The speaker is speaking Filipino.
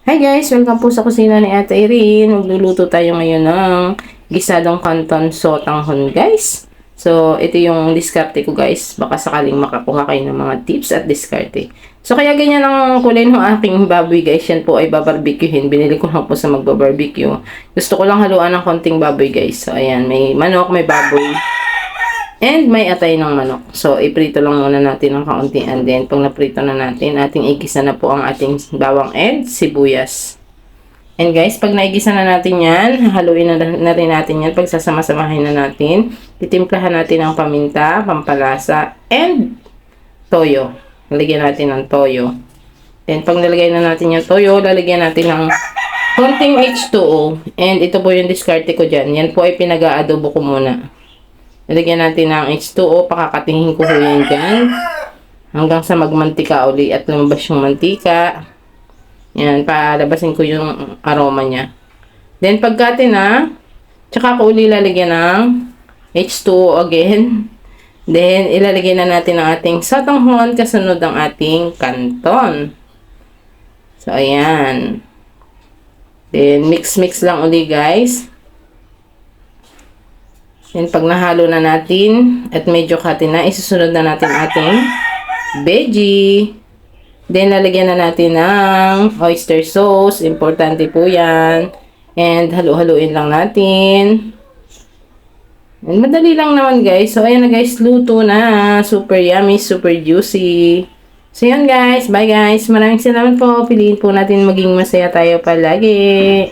Hi guys! Welcome po sa kusina ni Ate Irene. Magluluto tayo ngayon ng gisadong canton sotanghon guys. So, ito yung diskarte ko guys. Baka sakaling makakuha kayo ng mga tips at diskarte. So, kaya ganyan ang kulay ng aking baboy guys. Yan po ay babarbecuehin. Binili ko lang po sa magbabarbecue. Gusto ko lang haluan ng konting baboy guys. So, ayan. May manok, may baboy. And may atay ng manok. So, iprito lang muna natin ng kaunti. And then, pag naprito na natin, ating igisa na po ang ating bawang and sibuyas. And guys, pag naigisa na natin yan, haluin na rin natin yan. Pag sasama-samahin na natin, titimplahan natin ng paminta, pampalasa, and toyo. Lalagyan natin ng toyo. Then, pag nalagay na natin yung toyo, lalagyan natin ng konting H2O. And ito po yung diskarte ko dyan. Yan po ay pinag-aadobo ko muna. Lalagyan natin ng H2O, pakakatingin ko yan dyan. Hanggang sa magmantika uli at lumabas yung mantika. Yan, palabasin ko yung aroma niya. Then, pagkati na, tsaka ko uli lalagyan ng H2O again. Then, ilalagay na natin ang ating sotanghon, kasunod ang ating canton. So, ayan. Then, mix-mix lang uli guys. Then, pag nahalo na natin, at medyo kati na, isusunod na natin ating veggie. Then, lalagyan na natin ng oyster sauce. Importante po yan. And, halu-haluin lang natin. And, madali lang naman guys. So, ayan na guys, luto na. Super yummy, super juicy. So, yan guys. Bye guys. Maraming salamat po. Piliin po natin maging masaya tayo palagi.